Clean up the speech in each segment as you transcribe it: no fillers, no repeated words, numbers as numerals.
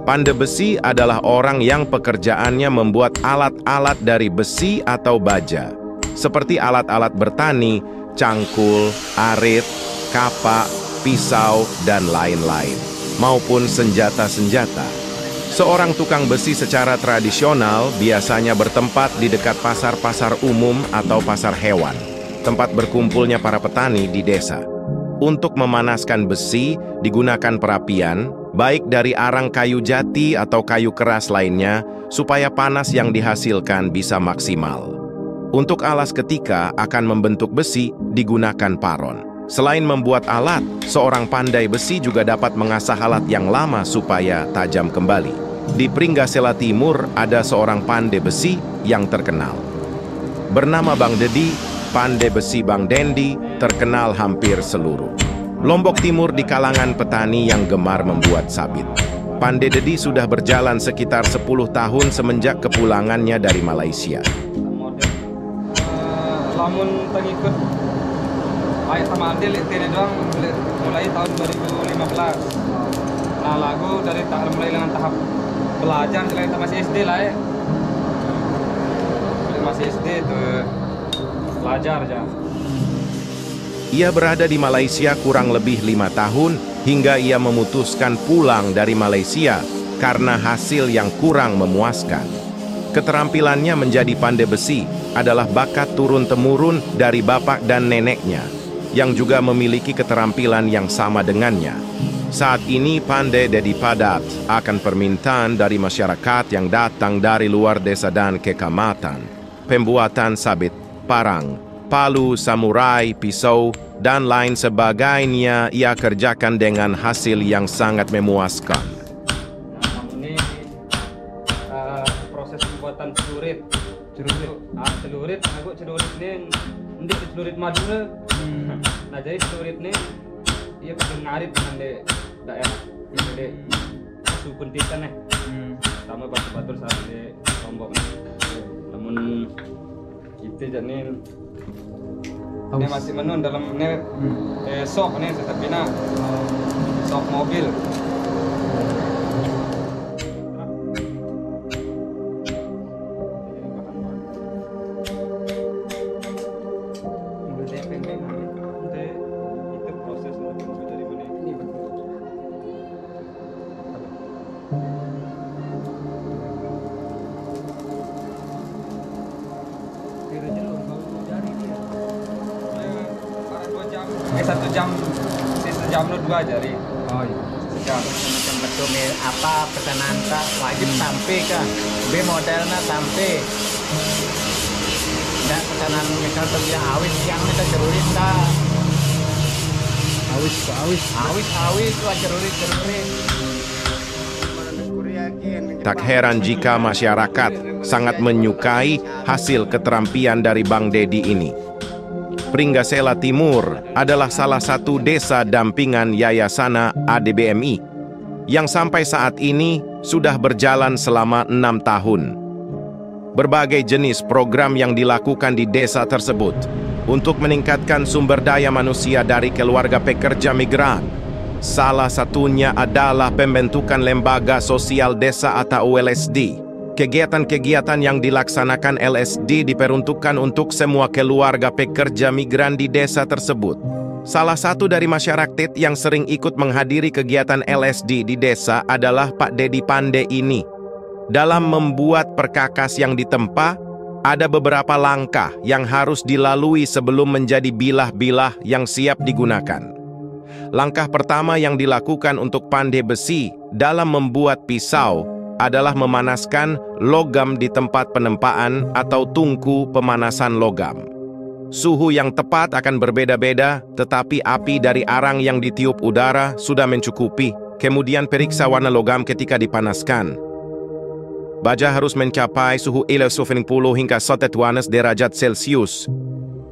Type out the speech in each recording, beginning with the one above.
Pandai besi adalah orang yang pekerjaannya membuat alat-alat dari besi atau baja, seperti alat-alat bertani, cangkul, arit, kapak, pisau, dan lain-lain, maupun senjata-senjata. Seorang tukang besi secara tradisional biasanya bertempat di dekat pasar-pasar umum atau pasar hewan, tempat berkumpulnya para petani di desa. Untuk memanaskan besi, digunakan perapian, baik dari arang kayu jati atau kayu keras lainnya, supaya panas yang dihasilkan bisa maksimal. Untuk alas ketika akan membentuk besi, digunakan paron. Selain membuat alat, seorang pandai besi juga dapat mengasah alat yang lama supaya tajam kembali. Di Pringgasela Timur ada seorang pandai besi yang terkenal. Bernama Bang Dedi. Pandai besi Bang Dendi terkenal hampir seluruh Lombok Timur di kalangan petani yang gemar membuat sabit. Pandai Dedi sudah berjalan sekitar 10 tahun semenjak kepulangannya dari Malaysia. Lamun pengikut ayat sama Adil ini doang mulai tahun 2015. Nah lagu dari mulai dengan tahap belajar kita masih SD lah ya. Masih SD tuh belajar aja. Ia berada di Malaysia kurang lebih 5 tahun hingga ia memutuskan pulang dari Malaysia karena hasil yang kurang memuaskan. Keterampilannya menjadi pandai besi adalah bakat turun-temurun dari bapak dan neneknya, yang juga memiliki keterampilan yang sama dengannya. Saat ini Pandai Dedi padat akan permintaan dari masyarakat yang datang dari luar desa dan kecamatan. Pembuatan sabit, parang, palu, samurai, pisau, dan lain sebagainya ia kerjakan dengan hasil yang sangat memuaskan. Ini proses pembuatan celurit. Celurit, aku celurit ini celurit madu. Nah jadi celurit ini ia pakai ngarit dengan di daerah ini di sukun titan sama batu-batu saat di Lombok. Namun itu jadi ini masih menun dalam ini sok ini tetapi sok mobil. Itu proses untuk dari mana ini. Satu jam, sejam lu 2 jari. Oh iya. Sejam. Betul apa pesanan tak wajib sampai kah? B modelnya sampai. Dan pesanan misal terbilang awis yang kita cerulit tak. Awis tuh cerulit. Tak heran jika masyarakat sangat menyukai hasil keterampilan dari Bang Dedi ini. Pringgasela Timur adalah salah satu desa dampingan Yayasan ADBMI yang sampai saat ini sudah berjalan selama 6 tahun. Berbagai jenis program yang dilakukan di desa tersebut untuk meningkatkan sumber daya manusia dari keluarga pekerja migran. Salah satunya adalah pembentukan lembaga sosial desa atau LSD. Kegiatan-kegiatan yang dilaksanakan LSD diperuntukkan untuk semua keluarga pekerja migran di desa tersebut. Salah satu dari masyarakat yang sering ikut menghadiri kegiatan LSD di desa adalah Pak Dedi Pandai ini. Dalam membuat perkakas yang ditempa, ada beberapa langkah yang harus dilalui sebelum menjadi bilah-bilah yang siap digunakan. Langkah pertama yang dilakukan untuk pandai besi dalam membuat pisau adalah memanaskan logam di tempat penempaan atau tungku pemanasan logam. Suhu yang tepat akan berbeda-beda, tetapi api dari arang yang ditiup udara sudah mencukupi. Kemudian periksa warna logam ketika dipanaskan. Baja harus mencapai suhu 10 hingga 1 derajat Celcius,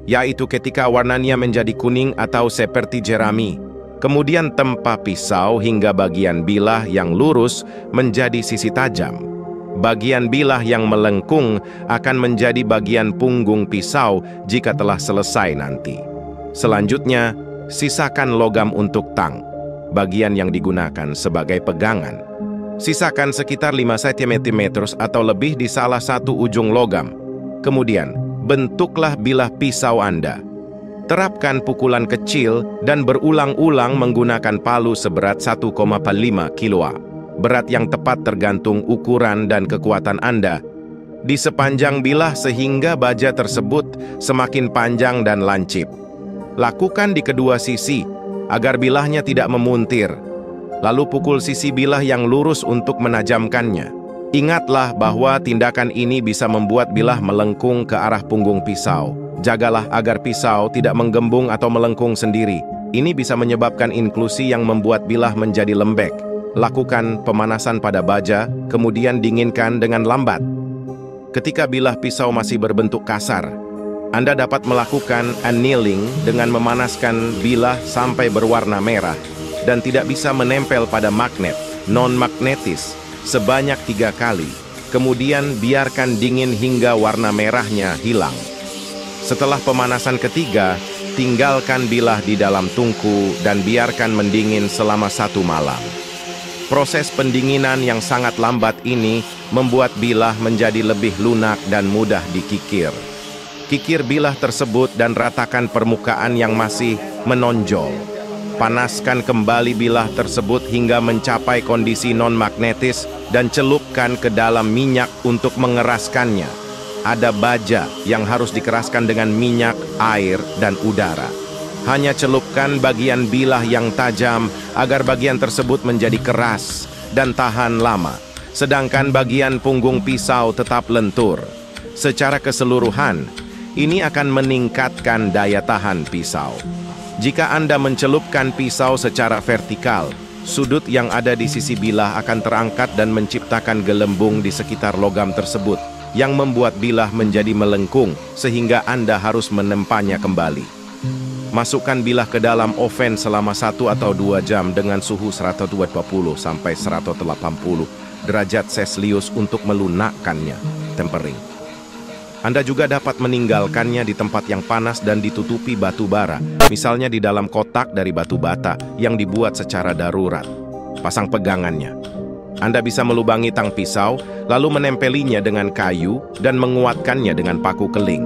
yaitu ketika warnanya menjadi kuning atau seperti jerami. Kemudian tempa pisau hingga bagian bilah yang lurus menjadi sisi tajam. Bagian bilah yang melengkung akan menjadi bagian punggung pisau jika telah selesai nanti. Selanjutnya, sisakan logam untuk tang, bagian yang digunakan sebagai pegangan. Sisakan sekitar 5 cm atau lebih di salah satu ujung logam. Kemudian, bentuklah bilah pisau Anda. Terapkan pukulan kecil dan berulang-ulang menggunakan palu seberat 1,5 kilo. Berat yang tepat tergantung ukuran dan kekuatan Anda. Di sepanjang bilah sehingga baja tersebut semakin panjang dan lancip. Lakukan di kedua sisi, agar bilahnya tidak memuntir. Lalu pukul sisi bilah yang lurus untuk menajamkannya. Ingatlah bahwa tindakan ini bisa membuat bilah melengkung ke arah punggung pisau. Jagalah agar pisau tidak menggembung atau melengkung sendiri. Ini bisa menyebabkan inklusi yang membuat bilah menjadi lembek. Lakukan pemanasan pada baja, kemudian dinginkan dengan lambat. Ketika bilah pisau masih berbentuk kasar, Anda dapat melakukan annealing dengan memanaskan bilah sampai berwarna merah dan tidak bisa menempel pada magnet, non-magnetis, sebanyak 3 kali. Kemudian biarkan dingin hingga warna merahnya hilang. Setelah pemanasan ketiga, tinggalkan bilah di dalam tungku dan biarkan mendingin selama 1 malam. Proses pendinginan yang sangat lambat ini membuat bilah menjadi lebih lunak dan mudah dikikir. Kikir bilah tersebut dan ratakan permukaan yang masih menonjol. Panaskan kembali bilah tersebut hingga mencapai kondisi non-magnetis dan celupkan ke dalam minyak untuk mengeraskannya. Ada baja yang harus dikeraskan dengan minyak, air, dan udara. Hanya celupkan bagian bilah yang tajam agar bagian tersebut menjadi keras dan tahan lama, sedangkan bagian punggung pisau tetap lentur. Secara keseluruhan, ini akan meningkatkan daya tahan pisau. Jika Anda mencelupkan pisau secara vertikal, sudut yang ada di sisi bilah akan terangkat dan menciptakan gelembung di sekitar logam tersebut, yang membuat bilah menjadi melengkung sehingga Anda harus menempanya kembali. Masukkan bilah ke dalam oven selama 1 atau 2 jam dengan suhu 120 sampai 180 derajat Celcius untuk melunakkannya, tempering. Anda juga dapat meninggalkannya di tempat yang panas dan ditutupi batu bara, misalnya di dalam kotak dari batu bata yang dibuat secara darurat. Pasang pegangannya. Anda bisa melubangi tang pisau, lalu menempelinya dengan kayu dan menguatkannya dengan paku keling.